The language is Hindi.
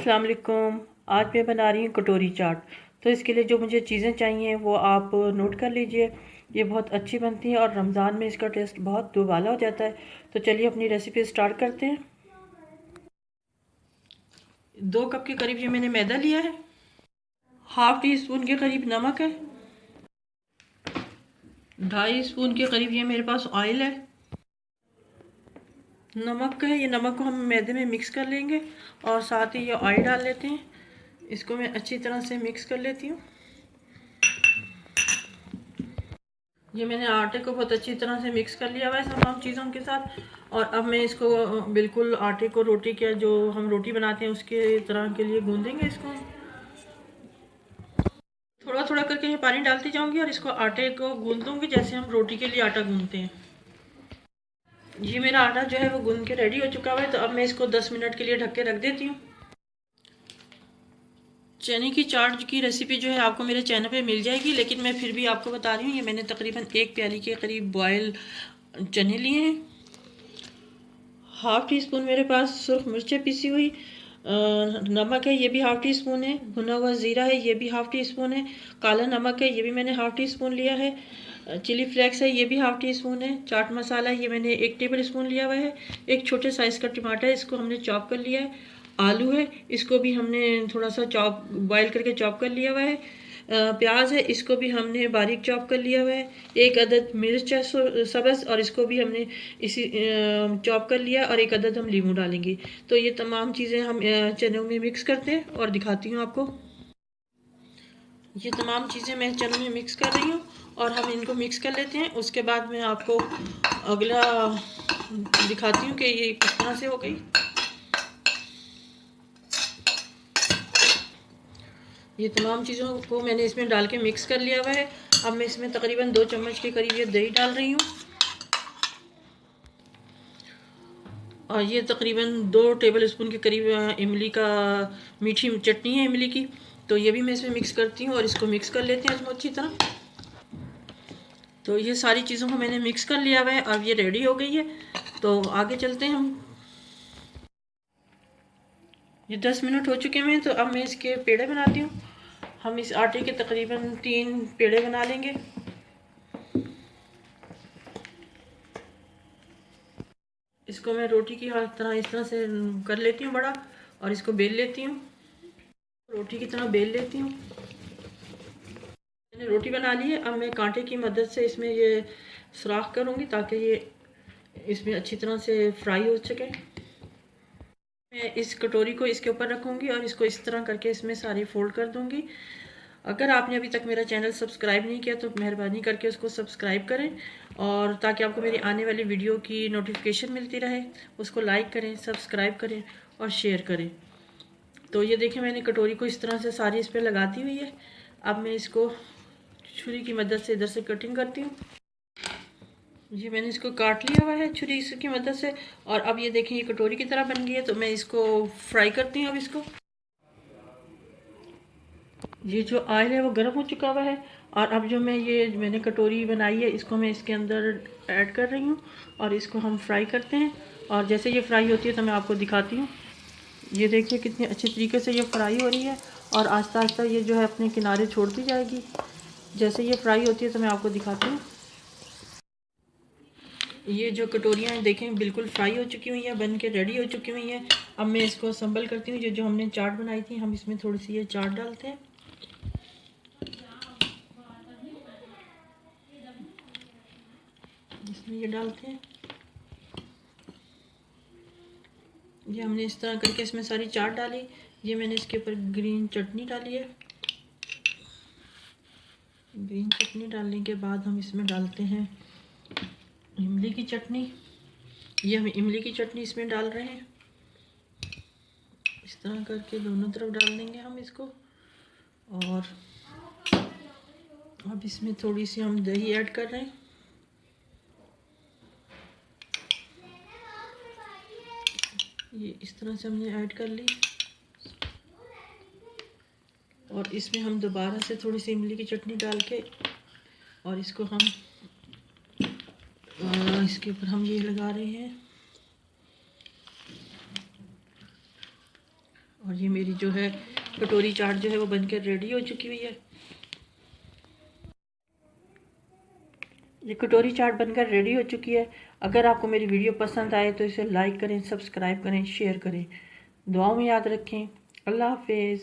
अस्सलाम वालेकुम। आज मैं बना रही हूँ कटोरी चाट। तो इसके लिए जो मुझे चीज़ें चाहिए वो आप नोट कर लीजिए। ये बहुत अच्छी बनती है और रमज़ान में इसका टेस्ट बहुत दुबाला हो जाता है। तो चलिए अपनी रेसिपी स्टार्ट करते हैं। 2 कप के करीब ये मैंने मैदा लिया है। हाफ टी स्पून के करीब नमक है। 2.5 स्पून के करीब ये मेरे पास ऑयल है। नमक का है, ये नमक को हम मैदे में मिक्स कर लेंगे और साथ ही ये ऑयल डाल लेते हैं। इसको मैं अच्छी तरह से मिक्स कर लेती हूँ। ये मैंने आटे को बहुत अच्छी तरह से मिक्स कर लिया हुआ है तमाम चीज़ों के साथ। और अब मैं इसको बिल्कुल आटे को रोटी के जो हम रोटी बनाते हैं उसके तरह के लिए गूंदेंगे इसको। थोड़ा थोड़ा करके मैं पानी डालती जाऊंगी और इसको आटे को गूंद दूंगी जैसे हम रोटी के लिए आटा गूंदते हैं। ये मेरा आटा जो है वो गूंद के रेडी हो चुका हुआ है। तो अब मैं इसको 10 मिनट के लिए ढक के रख देती हूँ। चने की चाट की रेसिपी जो है आपको मेरे चैनल पे मिल जाएगी, लेकिन मैं फिर भी आपको बता रही हूँ। ये मैंने तकरीबन 1 प्याली के करीब बॉयल चने लिए हैं। हाफ टी स्पून मेरे पास सुरख मिर्चें पिसी हुई, नमक है, ये भी हाफ टी स्पून है। भुना हुआ ज़ीरा है, ये भी हाफ टी स्पून है। काला नमक है, ये भी मैंने हाफ टी स्पून लिया है। चिली फ्लेक्स है, ये भी हाफ टी स्पून है। चाट मसाला है, ये मैंने 1 टेबल स्पून लिया हुआ है। एक छोटे साइज़ का टमाटर है, इसको हमने चॉप कर लिया है। आलू है, इसको भी हमने थोड़ा सा बॉयल करके चॉप कर लिया हुआ है। प्याज है, इसको भी हमने बारीक चॉप कर लिया हुआ है। 1 अदद मिर्च है सब्ज़, और इसको भी हमने इसी चॉप कर लिया। और 1 अदद हम लीमू डालेंगे। तो ये तमाम चीज़ें हम चनों में मिक्स करते हैं और दिखाती हूँ आपको। ये तमाम चीज़ें मैं चनों में मिक्स कर रही हूँ और हम इनको मिक्स कर लेते हैं। उसके बाद मैं आपको अगला दिखाती हूँ कि ये किस तरह से हो गई। ये तमाम चीज़ों को मैंने इसमें डाल के मिक्स कर लिया हुआ है। अब मैं इसमें तकरीबन 2 चम्मच के करीब ये दही डाल रही हूँ। और ये तकरीबन 2 टेबल स्पून के करीब इमली का मीठी चटनी है इमली की। तो ये भी मैं इसमें मिक्स करती हूँ और इसको मिक्स कर लेते हैं अच्छी तरह। तो ये सारी चीज़ों को मैंने मिक्स कर लिया हुआ है। अब ये रेडी हो गई है। तो आगे चलते हैं हम। ये 10 मिनट हो चुके हैं। तो अब मैं इसके पेड़े बनाती हूँ। हम इस आटे के तकरीबन 3 पेड़े बना लेंगे। इसको मैं रोटी की तरह इस तरह से कर लेती हूँ बड़ा, और इसको बेल लेती हूँ। रोटी की तरह बेल लेती हूँ। मैंने रोटी बना ली है। अब मैं कांटे की मदद से इसमें ये सुराख करूँगी ताकि ये इसमें अच्छी तरह से फ्राई हो सके। मैं इस कटोरी को इसके ऊपर रखूँगी और इसको इस तरह करके इसमें सारी फोल्ड कर दूँगी। अगर आपने अभी तक मेरा चैनल सब्सक्राइब नहीं किया तो मेहरबानी करके उसको सब्सक्राइब करें, और ताकि आपको मेरी आने वाली वीडियो की नोटिफिकेशन मिलती रहे। उसको लाइक करें, सब्सक्राइब करें और शेयर करें। तो ये देखें, मैंने कटोरी को इस तरह से सारी इस पर लगाती हुई है। अब मैं इसको छुरी की मदद से इधर से कटिंग करती हूँ। ये मैंने इसको काट लिया हुआ है छुरी की मदद से। और अब ये देखें, ये कटोरी की तरह बन गई है। तो मैं इसको फ्राई करती हूँ। अब इसको, ये जो ऑयल है वो गर्म हो चुका हुआ है। और अब जो मैंने कटोरी बनाई है इसको मैं इसके अंदर ऐड कर रही हूँ और इसको हम फ्राई करते हैं। और जैसे ये फ्राई होती है तो मैं आपको दिखाती हूँ। ये देखिए कितनी अच्छी तरीके से ये फ्राई हो रही है और आहिस्ता आहिस्ता ये जो है अपने किनारे छोड़ती जाएगी। जैसे ये फ्राई होती है तो मैं आपको दिखाती हूँ। ये जो कटोरियाँ हैं देखें बिल्कुल फ्राई हो चुकी हुई हैं, बन के रेडी हो चुकी हुई हैं। अब मैं इसको असम्बल करती हूँ। जो हमने चाट बनाई थी, हम इसमें थोड़ी सी ये चाट डालते हैं। इसमें ये डालते हैं। ये हमने इस तरह करके इसमें सारी चाट डाली। ये मैंने इसके ऊपर ग्रीन चटनी डाली है। ग्रीन चटनी डालने के बाद हम इसमें डालते हैं इमली की चटनी। ये हम इमली की चटनी इसमें डाल रहे हैं। इस तरह करके दोनों तरफ डाल देंगे हम इसको। और अब इसमें थोड़ी सी हम दही ऐड कर रहे हैं। ये इस तरह से हमने ऐड कर ली। और इसमें हम दोबारा से थोड़ी सी इमली की चटनी डाल के और इसको हम इसके ऊपर हम ये लगा रहे हैं। और ये मेरी जो है कटोरी चाट जो है वो बनकर रेडी हो चुकी हुई है। ये कटोरी चाट बनकर रेडी हो चुकी है। अगर आपको मेरी वीडियो पसंद आए तो इसे लाइक करें, सब्सक्राइब करें, शेयर करें। दुआओं में याद रखें। अल्लाह हाफिज़।